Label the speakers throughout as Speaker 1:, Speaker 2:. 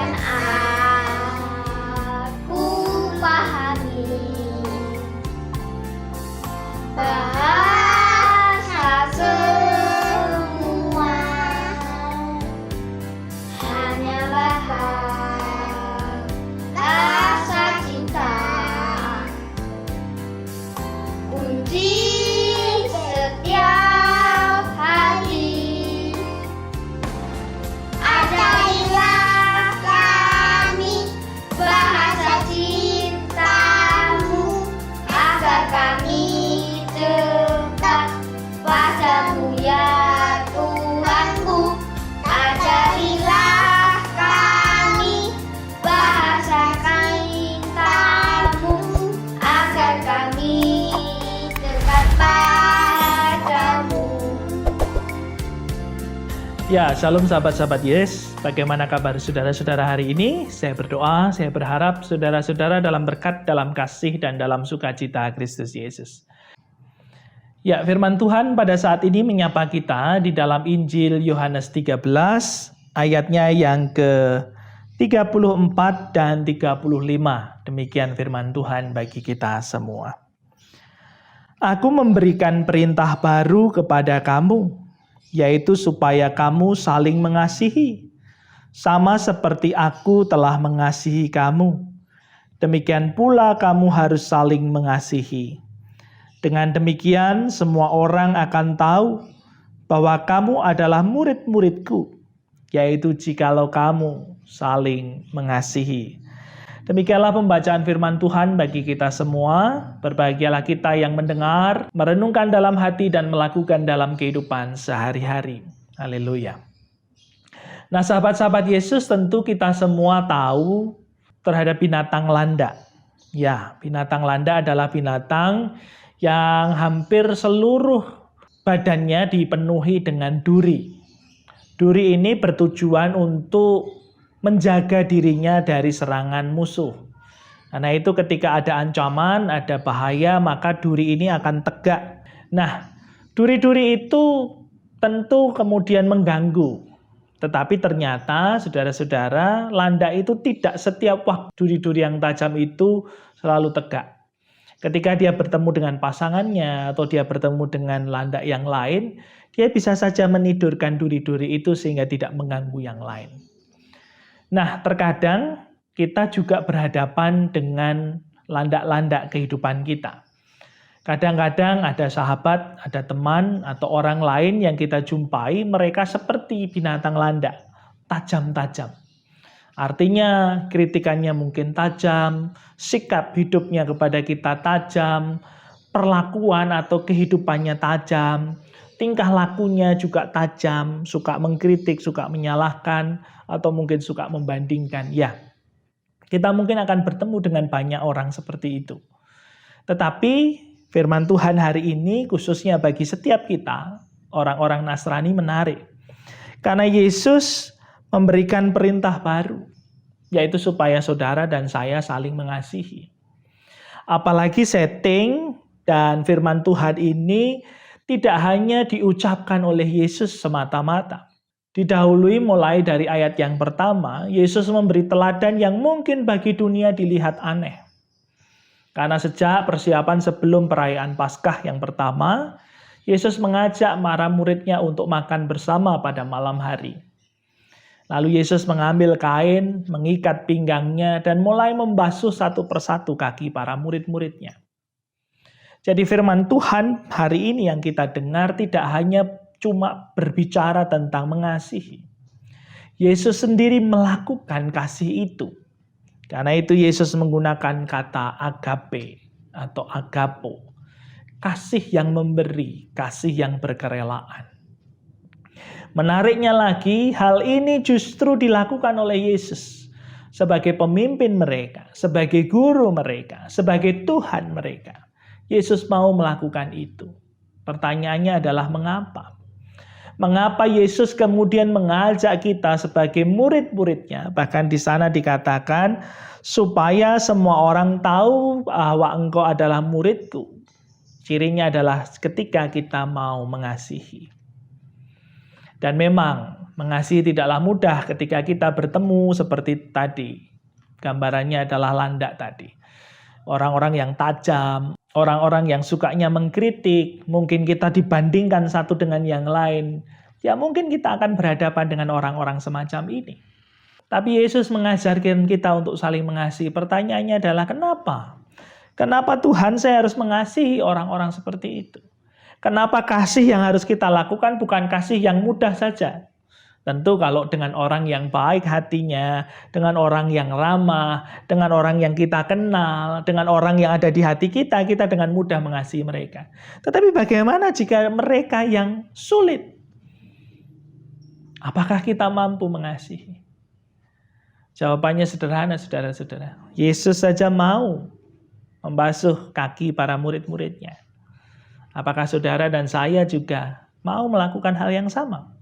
Speaker 1: kan aku pahami bahasa semua hanyalah rasa cinta, kunci setiap hati. Ajarilah kami bahasa cintamu, agar kami tetap padamu ya Tuhanku. Ajarilah kami bahasa cintamu, agar kami dekat padamu.
Speaker 2: Ya, shalom sahabat-sahabat Yes. Bagaimana kabar saudara-saudara hari ini? Saya berdoa, saya berharap saudara-saudara dalam berkat, dalam kasih, dan dalam sukacita Kristus Yesus. Ya, firman Tuhan pada saat ini menyapa kita di dalam Injil Yohanes 13, ayatnya yang ke-34 dan 35. Demikian firman Tuhan bagi kita semua. Aku memberikan perintah baru kepada kamu, yaitu supaya kamu saling mengasihi, sama seperti aku telah mengasihi kamu. Demikian pula kamu harus saling mengasihi. Dengan demikian semua orang akan tahu bahwa kamu adalah murid-muridku, yaitu jikalau kamu saling mengasihi. Demikianlah pembacaan firman Tuhan bagi kita semua. Berbahagialah kita yang mendengar, merenungkan dalam hati, dan melakukan dalam kehidupan sehari-hari. Haleluya. Nah, sahabat-sahabat Yesus, tentu kita semua tahu terhadap binatang landa. Ya, binatang landa adalah binatang yang hampir seluruh badannya dipenuhi dengan duri. Duri ini bertujuan untuk menjaga dirinya dari serangan musuh. Karena itu ketika ada ancaman, ada bahaya, maka duri ini akan tegak. Nah, duri-duri itu tentu kemudian mengganggu. Tetapi ternyata, saudara-saudara, landa itu tidak setiap waktu duri-duri yang tajam itu selalu tegak. Ketika dia bertemu dengan pasangannya atau dia bertemu dengan landa yang lain, dia bisa saja menidurkan duri-duri itu sehingga tidak mengganggu yang lain. Nah, terkadang kita juga berhadapan dengan landak-landak kehidupan kita. Kadang-kadang ada sahabat, ada teman, atau orang lain yang kita jumpai, mereka seperti binatang landak, tajam-tajam. Artinya kritikannya mungkin tajam, sikap hidupnya kepada kita tajam, perlakuan atau kehidupannya tajam, tingkah lakunya juga tajam, suka mengkritik, suka menyalahkan, atau mungkin suka membandingkan. Ya, kita mungkin akan bertemu dengan banyak orang seperti itu. Tetapi firman Tuhan hari ini khususnya bagi setiap kita, orang-orang Nasrani, menarik. Karena Yesus memberikan perintah baru, yaitu supaya saudara dan saya saling mengasihi. Apalagi setting dan firman Tuhan ini tidak hanya diucapkan oleh Yesus semata-mata. Didahului mulai dari ayat yang pertama, Yesus memberi teladan yang mungkin bagi dunia dilihat aneh. Karena sejak persiapan sebelum perayaan Paskah yang pertama, Yesus mengajak para muridnya untuk makan bersama pada malam hari. Lalu Yesus mengambil kain, mengikat pinggangnya, dan mulai membasuh satu persatu kaki para murid-muridnya. Jadi firman Tuhan hari ini yang kita dengar tidak hanya cuma berbicara tentang mengasihi. Yesus sendiri melakukan kasih itu. Karena itu Yesus menggunakan kata agape atau agapo. Kasih yang memberi, kasih yang berkerelaan. Menariknya lagi, hal ini justru dilakukan oleh Yesus sebagai pemimpin mereka, sebagai guru mereka, sebagai Tuhan mereka. Yesus mau melakukan itu. Pertanyaannya adalah mengapa? Mengapa Yesus kemudian mengajak kita sebagai murid-muridnya? Bahkan di sana dikatakan, supaya semua orang tahu bahwa engkau adalah muridku. Cirinya adalah ketika kita mau mengasihi. Dan memang mengasihi tidaklah mudah ketika kita bertemu seperti tadi. Gambarannya adalah landak tadi. Orang-orang yang tajam, orang-orang yang sukanya mengkritik, mungkin kita dibandingkan satu dengan yang lain. Ya mungkin kita akan berhadapan dengan orang-orang semacam ini. Tapi Yesus mengajarkan kita untuk saling mengasihi. Pertanyaannya adalah kenapa? Kenapa Tuhan saya harus mengasihi orang-orang seperti itu? Kenapa kasih yang harus kita lakukan bukan kasih yang mudah saja? Tentu kalau dengan orang yang baik hatinya, dengan orang yang ramah, dengan orang yang kita kenal, dengan orang yang ada di hati kita, kita dengan mudah mengasihi mereka. Tetapi bagaimana jika mereka yang sulit? Apakah kita mampu mengasihi? Jawabannya sederhana, saudara-saudara. Yesus saja mau membasuh kaki para murid-muridnya. Apakah saudara dan saya juga mau melakukan hal yang sama?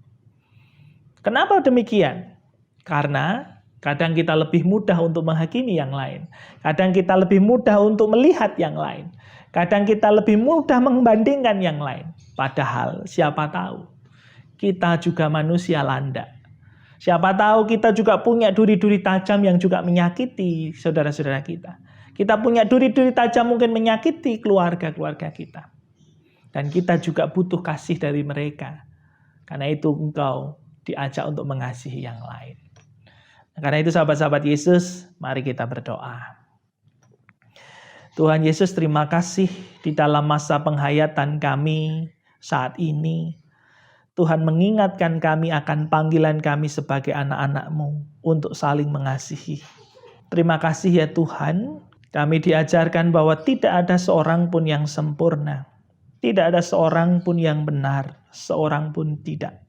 Speaker 2: Kenapa demikian? Karena kadang kita lebih mudah untuk menghakimi yang lain. Kadang kita lebih mudah untuk melihat yang lain. Kadang kita lebih mudah membandingkan yang lain. Padahal siapa tahu kita juga manusia landak. Siapa tahu kita juga punya duri-duri tajam yang juga menyakiti saudara-saudara kita. Kita punya duri-duri tajam mungkin menyakiti keluarga-keluarga kita. Dan kita juga butuh kasih dari mereka. Karena itu engkau diajak untuk mengasihi yang lain. Karena itu sahabat-sahabat Yesus, mari kita berdoa. Tuhan Yesus, terima kasih di dalam masa penghayatan kami saat ini. Tuhan mengingatkan kami akan panggilan kami sebagai anak-anak-Mu untuk saling mengasihi. Terima kasih ya Tuhan, kami diajarkan bahwa tidak ada seorang pun yang sempurna. Tidak ada seorang pun yang benar, seorang pun tidak.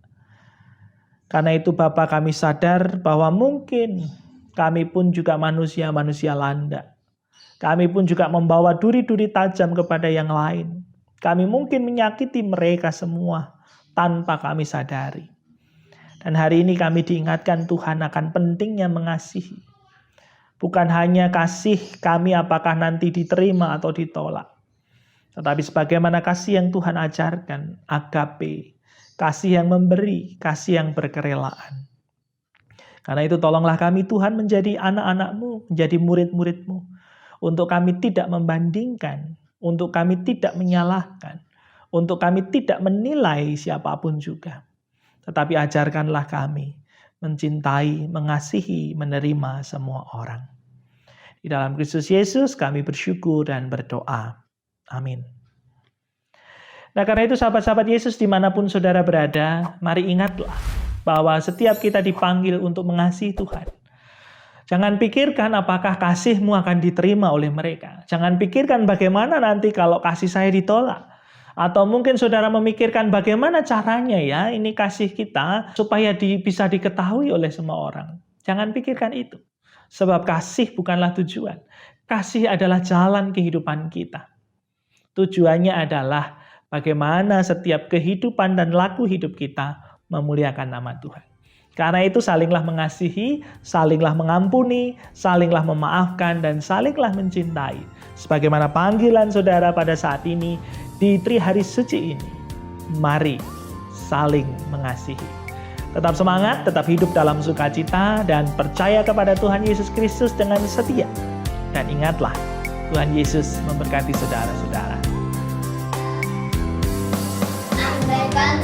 Speaker 2: Karena itu Bapa, kami sadar bahwa mungkin kami pun juga manusia-manusia landak. Kami pun juga membawa duri-duri tajam kepada yang lain. Kami mungkin menyakiti mereka semua tanpa kami sadari. Dan hari ini kami diingatkan Tuhan akan pentingnya mengasihi. Bukan hanya kasih kami apakah nanti diterima atau ditolak. Tetapi sebagaimana kasih yang Tuhan ajarkan, agape, kasih yang memberi, kasih yang berkerelaan. Karena itu tolonglah kami Tuhan menjadi anak-anak-Mu, menjadi murid-murid-Mu. Untuk kami tidak membandingkan, untuk kami tidak menyalahkan, untuk kami tidak menilai siapapun juga. Tetapi ajarkanlah kami mencintai, mengasihi, menerima semua orang. Di dalam Kristus Yesus kami bersyukur dan berdoa. Amin. Nah karena itu sahabat-sahabat Yesus dimanapun saudara berada, mari ingatlah bahwa setiap kita dipanggil untuk mengasihi Tuhan. Jangan pikirkan apakah kasih-Mu akan diterima oleh mereka. Jangan pikirkan bagaimana nanti kalau kasih saya ditolak. Atau mungkin saudara memikirkan bagaimana caranya ya ini kasih kita supaya bisa diketahui oleh semua orang. Jangan pikirkan itu. Sebab kasih bukanlah tujuan. Kasih adalah jalan kehidupan kita. Tujuannya adalah bagaimana setiap kehidupan dan laku hidup kita memuliakan nama Tuhan. Karena itu salinglah mengasihi, salinglah mengampuni, salinglah memaafkan, dan salinglah mencintai. Sebagaimana panggilan saudara pada saat ini, di Trihari Suci ini, mari saling mengasihi. Tetap semangat, tetap hidup dalam sukacita, dan percaya kepada Tuhan Yesus Kristus dengan setia. Dan ingatlah, Tuhan Yesus memberkati saudara-saudara.
Speaker 1: Andaikan